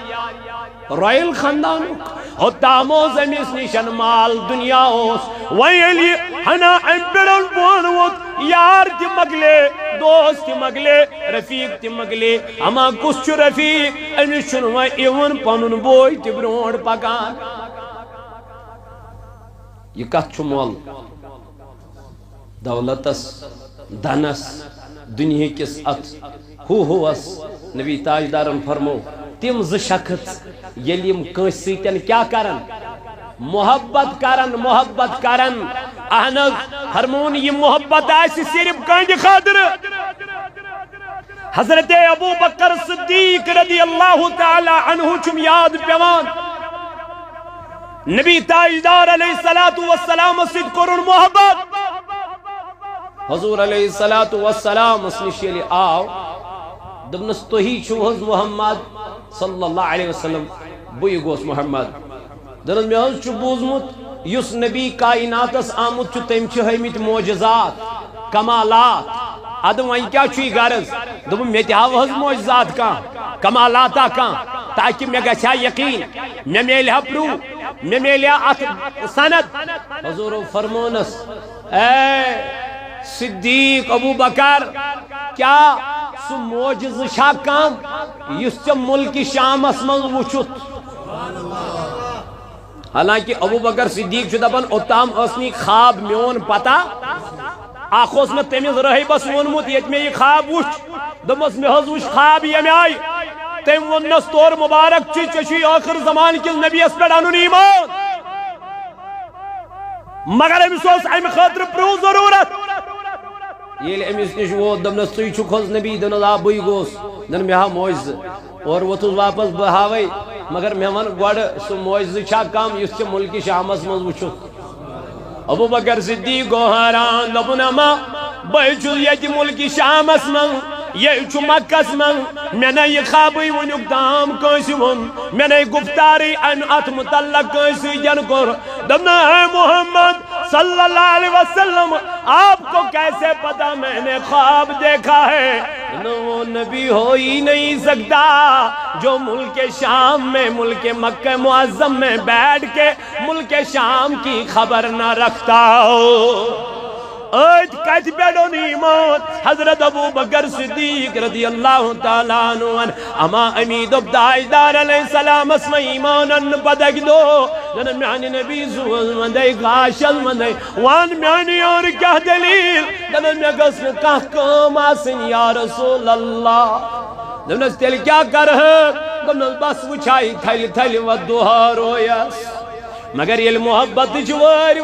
رایل خاندانُک اوٚتام اوس أمِس نِشن مال دُنیا اوس وۄنۍ ییٚلہِ ہنا اَمہِ پٮ۪ٹھ بۄن ووت یار تہِ مۄکلے دوست تہِ مۄکلے رفیٖق تہِ مۄکلے اما کُس چھُ رفیٖق أمِس چھُنہٕ وۄنۍ اِوٕن پنُن بوے تہِ برٛونٛٹھ پکان یہِ کتھ چھُ مۄل دولتس دھنس دُنہِکِس اتھ ہوس نبی تاجدارن فرمو تم ز شخص یلیم کنس سیتن کیا کرن محبت کرن اہن فرمون یہ محبت آسی صرف کند خاطر حضرت ابو بکر صدیق رضی اللہ تعالی عنہ چم یاد پیوان نبی تاجدار علیہ السلام سید کرن محبت حضور علیہ السلام اس نشیلی آو دبنس تو ہی چھوز محمد صلی اللہ علیہ وسلم بوئی گوس محمد دنس میں حض چھو بوزمت یس نبی کائنات اس آمد چھو تیم چھو حیمیت معجزات کمالات ادم وہیں کیا چھوئی غرض دبن میں تیہاو حض معجزات کا کمالاتا کا تاکہ میں گچھا یقین میں میلیا پرو میں میلیا سند حضور فرمونس اے صدیق ابو بکر کیا سو موجز شاہ کام یس چا ملک شام اسمن وچت حالانکہ ابو بکر صدیق چھو دبن اتام اسنی خواب میون پتا آخوز میں تیمیز رہی بس ونمت یت میں یہ خواب وچ دمس میں حض وچ خواب یہ میں آئی تیم ونس طور مبارک چشی آخر زمان کل نبی اس پر انون ایمان مگر امسوس ایم خاطر پرو ضرورت یہ امس نش وہ دمنس توی چھوز نبی دن اللہ بوئی گوس دن میں ہاں موجز اور وہ تو واپس بہاوئی مگر میں من گوڑ سو موجز چھا کام یس چھ ملکی شامس مز وچھو ابو بکر صدیق گو حیران دپن اما بھائی چھو یہ ملکی شامس من یہ چھو مکس من میں نے یہ خوابی ونیک دام کنسی ون میں نے گفتاری ان ات متعلق کنسی جن کر دمنا ہے محمد صلی اللہ علیہ وسلم آپ کو کیسے پتا میں نے خواب دیکھا ہے وہ نبی ہو ہی نہیں سکتا جو ملک شام میں ملک مکہ معظم میں بیٹھ کے ملک شام کی خبر نہ رکھتا ہو آج کج بیڑون ایمان حضرت ابو بکر صدیق رضی اللہ تعالیٰ عنہ اما امید ابداجدار علیہ السلام اسم ایمانن بدک دو جنن میانی نبی زوز مندے غاشل مندے وان میانی اور کیا دلیل جنن میں قسم کہا کام آسن یا رسول اللہ جنن تیل کیا کر ہے جنن بس وچھائی تھیل تھیل ودوہا رویس مگر یہ محبت جواری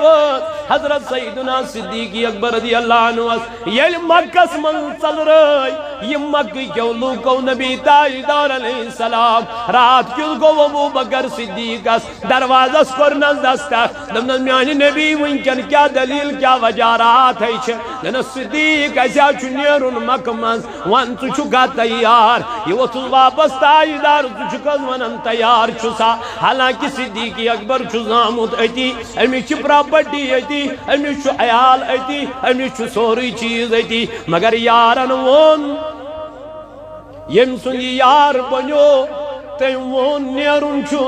حضرت سیدنا صدیقی اکبر رضی اللہ عنہ یہ مکس منصل رہی یہ مکی کیوں لوکو نبی تاجدار علیہ السلام رات کیوں گو ابو بکر صدیق اس دروازہ سکر نزدستا دمنا میانی نبی ونکن کیا دلیل کیا وجارات ہے چھے دمنا صدیق ایسا چنیرون مکمز وان تو چکا تیار یہ وہ تو واپس تاجدار تو چکا ونن تیار چھسا حالانکہ صدیقی اکبر چھزامت ایتی امی چھ پراپرٹی ایتی امی چھ عیال ایتی امی چھ سوری چیز ایتی مگر یارن ون یم سنگی یار بنیو تیم ون نیرون چھو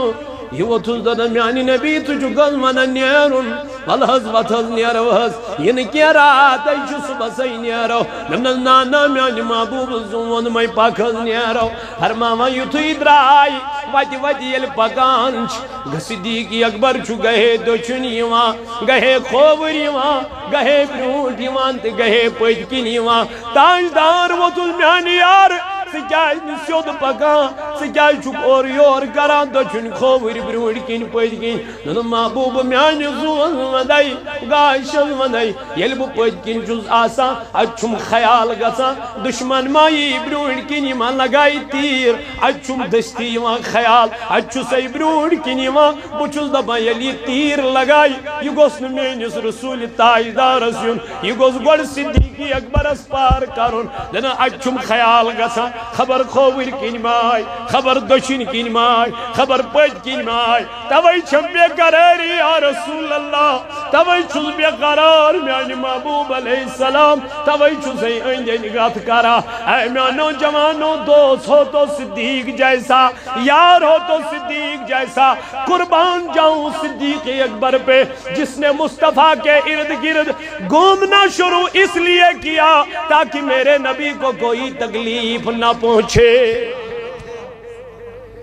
یہ وہ تُز دن میانی نبی تجھو گز من نیرون والحظ وطھز نیرو حظ یہ نکی رات ایچو صبح سی نیرو نمنا نانا میانی محبوب زون میں پاکھز نیرو ہر ماما یوتو ادرائی وادی وادی یل پکانچ صدیقی اکبر چھو گہے دوچنی وان گہے خوبری وان گہے بروٹی وان تے گہے پجکنی وان تاجدار وہ تُز میانی یار سکائی نسیود پکان سکائی چھک اور یور کران دوچن خوبری بروٹی کن پجکن ننو محبوب میانی زون مدائی گاشل مدائی یل بو پجکن چوز آسا اچھم خیال گسا دشمن مائی بروٹی کنی من لگائی تیر اچھم دستی وان خیال اچھو سی بروٹی کنی وان بچوز دبا یلی تیر لگائی یہ گوس نمینیس رسول تاجدار سیون یہ گوس گوڑ صدیقی اکبر اس پار کرن لینا اچھم خیال گسا خبر خوبر کن مائی خبر دشن کن مائی خبر پج کن مائی توائی چھم بے قراری یا رسول اللہ توائی چھز بے قرار میانی محبوب علیہ السلام توائی چھز اندے نگات کرا اے میانو جوانو دوست ہو تو صدیق جیسا یار ہو تو صدیق جیسا قربان جاؤں صدیق اکبر پہ جس نے مصطفیٰ کے ارد گرد گھومنا شروع اس لیے کیا تاکہ میرے نبی کو کوئی تکلیف نہ پہنچے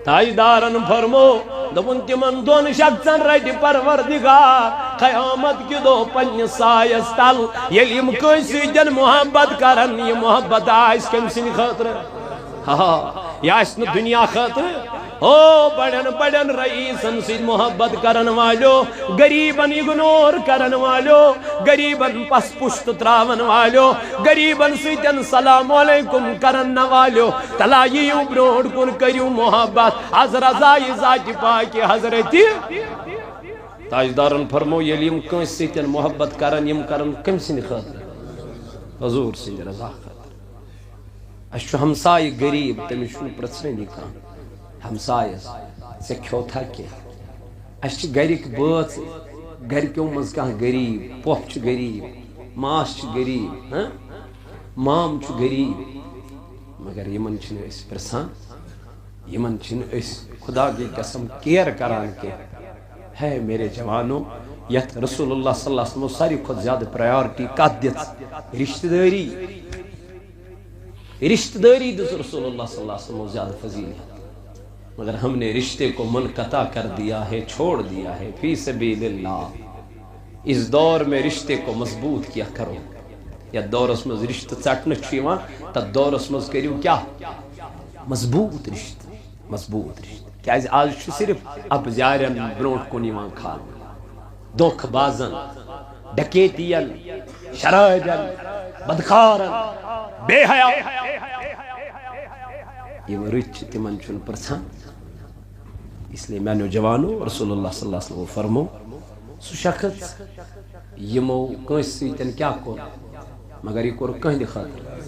تاجدارن فرمو دبن تمن دون شخصن رٹ پروردگار قیامت کی دو پنی سایستل یلیم کنسی جن محبت کرن یہ محبت آئیس کم سن خطر ہاں یہ آسن دنیا خاطر او بڑن بڑن رئیسن سید محبت کرن والو غریبن اگنور کرن والو غریبن پس پشت تراون والو غریبن سیدن سلام علیکم کرن والو تلائیو بروڑ کن کریو محبت از رضائی ذات پاک حضرتی تاجدارن فرمو یلیم کنس سیدن محبت کرن یم کرن کم سن خاطر حضور سید رضا خاطر اشو ہمسائی غریب تمشن پرسنے نکان ہمسائے سے کھوتا کیا اچھ گھرک بات گھرکیوں مز کہاں غریب پوپ چھ غریب ماس چھ غریب مام چھ غریب مگر یمن چھن اس پرسان یمن چھن اس خدا کی قسم کیر کران کے ہے میرے جوانوں یت رسول اللہ صلی اللہ علیہ وسلم ساری خود زیادہ پرائیورٹی کات دیت رشتہ داری دس رسول اللہ صلی اللہ علیہ وسلم زیادہ فضیلت مگر ہم نے رشتے کو منقطع کر دیا ہے چھوڑ دیا ہے فی سبیل اللہ اس دور میں رشتے کو مضبوط کیا کرو یا دور اس میں رشتہ ژٹنے چھیوان تا دور اس میں کریو کیا مضبوط رشتہ کیا آج صرف اب زیارن برونٹ کو نیوان کھان دکھ بازن ڈکیتین شرائجن بدخارن بے حیا یہ رچ تمن چون پرسان اس لیے میں نوجوانوں رسول اللہ صلی اللہ علیہ وسلم فرمو سو شخص یمو کنس سیتن کیا کور مگر یہ کور کہیں خاطر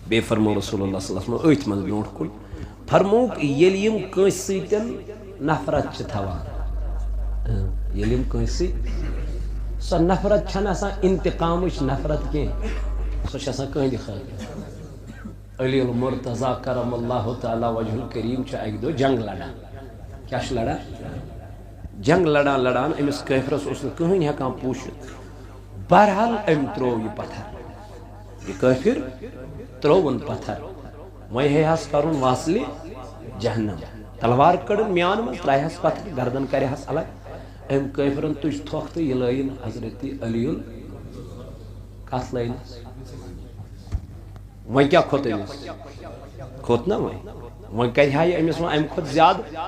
بے فرمو رسول اللہ صلی اللہ علیہ وسلم ایت من برونٹ کن فرمو یلیم کنس سیتن نفرت چھ تھوان یلیم کنس سیت سو نفرت چھن اسا انتقامش نفرت کی سو چھ اسا کہیں خاطر علی المرتضی کرم اللہ تعالی وجہ الکریم چھ ایک دو جنگ لڑا کیا چھ لڑا جنگ لڑان امس کیفرس اس نے کہیں ہکان پوچھت بہرحال ام ترو یہ پتھر یہ کافر تروون پتھر وہیں ہے ہس کرن واصل جہنم تلوار کڑن میان من ترائی ہس پتھر گردن کرے ہس الگ ام کیفرن تجھ تھوخت یہ لائن حضرت علی کات لائن وہیں کیا کھوتے امس کھوت نا وہیں کہہ ہائی امس وہیں ام کھوت زیادہ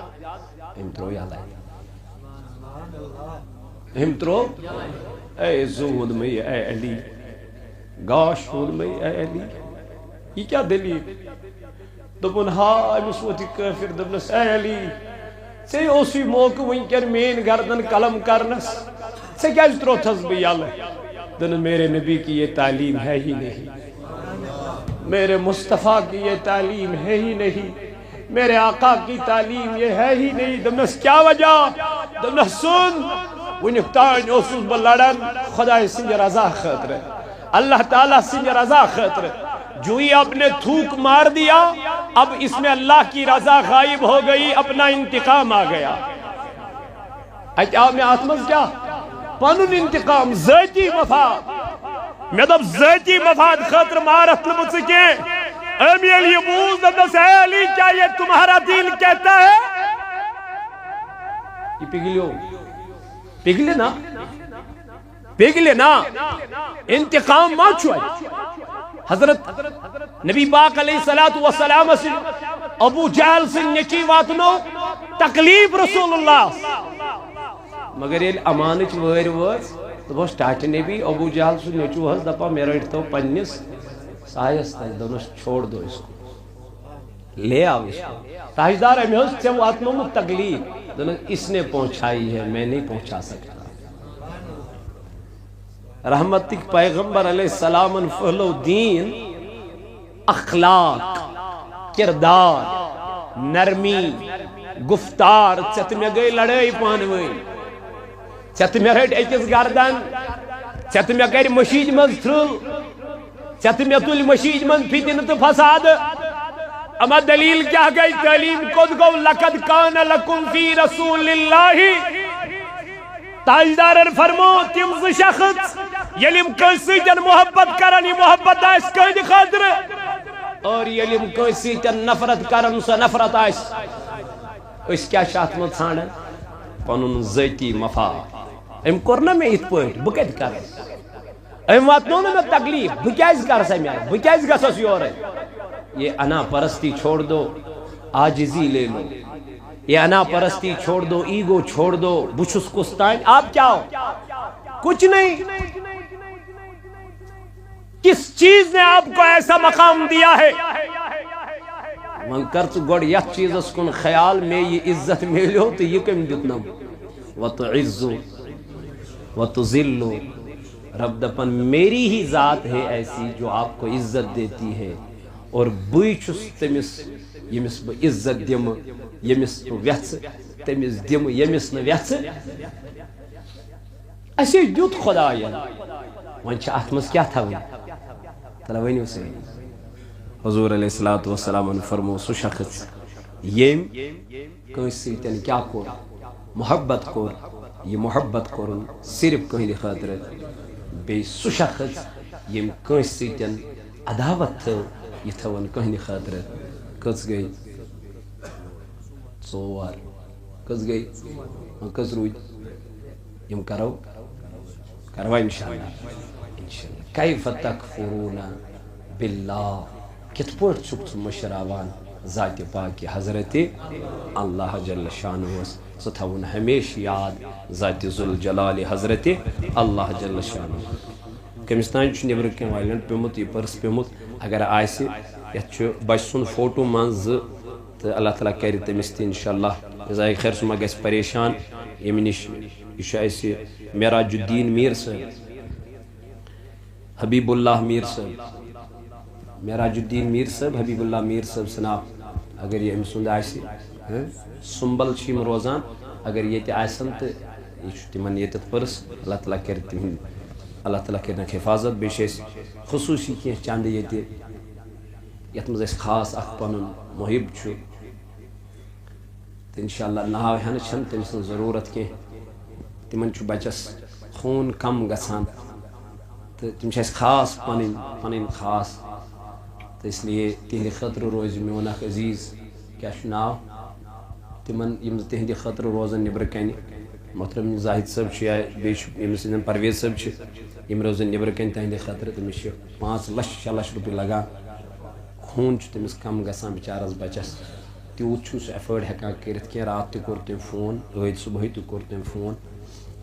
ام ترو یا لائن ام ترو اے زہد میں اے علی گاش ہون میں اے علی یہ کیا دلیل دبن ہا امس وتی کافر دبنس اے علی سے اسی موقع وہیں کر مین گردن قلم کرنس سے کیا ترو تھس بھی اللہ دن میرے نبی کی یہ تعلیم ہے ہی نہیں میرے مصطفیٰ کی یہ تعلیم ہے ہی نہیں میرے آقا کی تعلیم یہ ہے ہی نہیں دمنس کیا وجہ دمنس سن ونکتان اوسوس بلڑن خدا سنج رضا خاطر اللہ تعالیٰ سنج رضا خاطر جو ہی آپ نے تھوک مار دیا اب اس میں اللہ کی رضا غائب ہو گئی اپنا انتقام آ گیا آپ میں آتمز کیا پانون انتقام ذاتی مفاد میں دب ذاتی مفاد خاطر مارت لبت سکے امی علی بوز دس ہے علی کیا یہ تمہارا دین کہتا ہے یہ پگلے نا انتقام ما چھوئے حضرت نبی پاک علیہ السلام سے ابو جہل سے نیچی واتنو تکلیف رسول اللہ مگر یہ امانچ ویر وز تو وہ سٹاٹ نبی ابو جہل سے نیچی وز دپا میرا اٹھتا پنیس سائس تک دونوں چھوڑ دو اس کو لے آو اس کو تاجدار امیوز سے واتنو میں تکلیف دونوں اس نے پہنچائی ہے میں نہیں پہنچا سکتا رحمتک پیغمبر علیہ السلام فہلو دین اخلاق کردار نرمی گفتار چت میں گئی لڑائی پانوئی چت میں رٹ ایکس گردن چت میں کر مشیج مز تھرل چت میں تل مشیج مز فتن تو فساد اما دلیل کیا گئی تعلیم کد گو لقد کان لکم فی رسول اللہ تاجدار فرمو تم شخص یلیم کنسی جن محبت کرن یہ محبت آئیس کہیں خاطر اور یلیم کنسی جن نفرت کرن سو نفرت آئیس اس کیا شاعت مت سانا پانون ذاتی مفاد ام کرنا میں ات پوٹ بکت کرن ام واتنون میں تکلیف بکیز کر سا میں بکیز گسس یور یہ انا پرستی چھوڑ دو، آجزی لے لو، یہ انا پرستی چھوڑ دو، ایگو چھوڑ دو، بچھس کستائن، آپ کیا ہو؟ کچھ نہیں۔ کس چیز نے آپ کو ایسا مقام دیا ہے؟ من کرت گوڑ یک چیز اس کن خیال میں یہ عزت میلیو تو یہ کم دیتنا وَتُعِزُّ وَتُذِلُّ، رب دپن میری ہی ذات ہے ایسی جو آپ کو عزت دیتی ہے، اور بوئی چھس تمس یمس بہ عزت دم، یمس ویچ تمس دم، یمس نہ ویچ اسی دیت خداین، ون چھ اتھ مز کیا تھا تلا ونیو سے حضور علیہ الصلوۃ والسلام فرمو سو شخص یم کنس سیتن کیا کور محبت کور، یہ محبت کورن صرف کہیں خاطر، بی سو شخص یم کنس سیتن عداوت تھو یہ تھون کہیں خاطر، کس گئی ژور، کس گئی کس روی یم کرو کروا انشاءاللہ کیف تکفرون باللہ، کت پوٹ چھک مشراوان ذات پاک حضرت اللہ جل شانہ، سو تھون ہمیشہ یاد ذات ذوالجلال حضرت اللہ جل شانہ۔ کمس تان نبر کن وائلنٹ پیومت، یہ پرس پیومت، اگر آئیسی یہ بچ سن فوٹو من تو اللہ تعالیٰ کر تمس تہ انشاءاللہ جزائے خیر سہ ما گژھِ پریشان یم نش، یہ اسی معراج الدین میر صاحب، حبیب اللہ میر صاحب، معراج الدین میر صاحب، حبیب اللہ میر صاحب سناب، اگر یہ ام سند آسی سنبل چیم روزان، اگر یہ تہ آسن تو یہ تمن یہ پرس، اللہ تعالیٰ کر تم، اللہ تعالیٰ کرنک حفاظت، بیش خصوصی کی چند یہ یت مز خاص اخ پن محب چھ تو انشاءاللہ ناو ہن چھن تم سن ضرورت کی، تمن چھ بچس خون کم گژھان تو تم چھ خاص پن خاص، تو اس لیے تہندِ خاطر روز میون اخ عزیز کیا ناو تمن یم تہندِ خاطر روزن نبر کن، محترم زاہد صاحب چھ بیش یم سن پرویز صاحب چھ یم روزن نبر کن تہندِ خاطر، تمس 5 لچھ 6 لچھ روپیہ لگان، خون چھ تمس کم گژھان بچارس بچس، تیوت چھ سہ ایفٲرڈ ہیکان کٔرِتھ کینٛہہ، رات تہ کوٚر تٔمۍ فون، عٲدۍ صبحٲے تہ کوٚر تٔمۍ فون،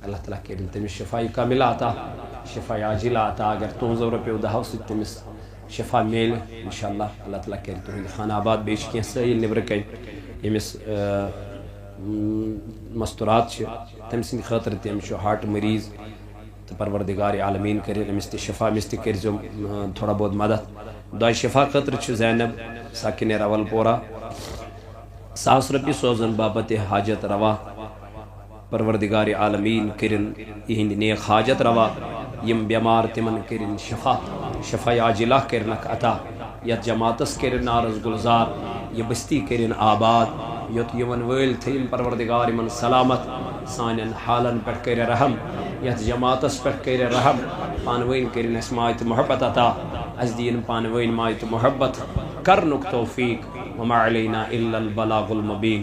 اللہ تعالیٰ کٔرِن تٔمِس شفاء کاملہ عطا، شفاء عاجلہ عطا، اگر تُہنٛزو رۄپیو دہو سۭتۍ تٔمِس شفا میلہِ انشاءاللہ اللہ تعالیٰ کر تہند خانہ آباد، بیٚیہِ چھِ کینٛہہ سٲحِل نٮ۪برٕ کَنۍ ییٚمِس مستورات چھِ تٔمۍ سٕنٛدِ خٲطرٕ تہِ أمِس چھُ ہارٹ مریض تہٕ پروردگار عالمیٖن کٔرِنۍ أمِس تہِ شفا، أمِس تہِ کٔرۍزیو تھوڑا بہت مدد۔ دعا شفا خٲطرٕ چھِ زینب ساکِن راول پورہ 1,000 رۄپیہِ سوزن باپت حاجت روا، پروردگار عالمیٖن کٔرِنۍ یِہِنٛدِ نیک حاجت روا، یم بیمار تمن کٔرِنۍ شفا، شفا عاجلہ کٔرنکھ عطا، یتھ جماعتس کٔرِنۍ نارس گلزار، یہ بستی کٔرِنۍ آباد، یوت یمن وٲلۍ تھٲیِن پروردگار یمن سلامت، سانٮ۪ن حالن پٮ۪ٹھ کٔرِ رحم، یتھ جماعتس پٮ۪ٹھ کٔرِ رحم، پانہٕ ؤنۍ کٔرِنۍ اَسہِ ماے تہٕ محبت عطا، اَسہِ دِیِن پانہٕ ؤنۍ ماے تہٕ محبت کرنُک توفیٖق، وما علینا الا البلاغ المبین۔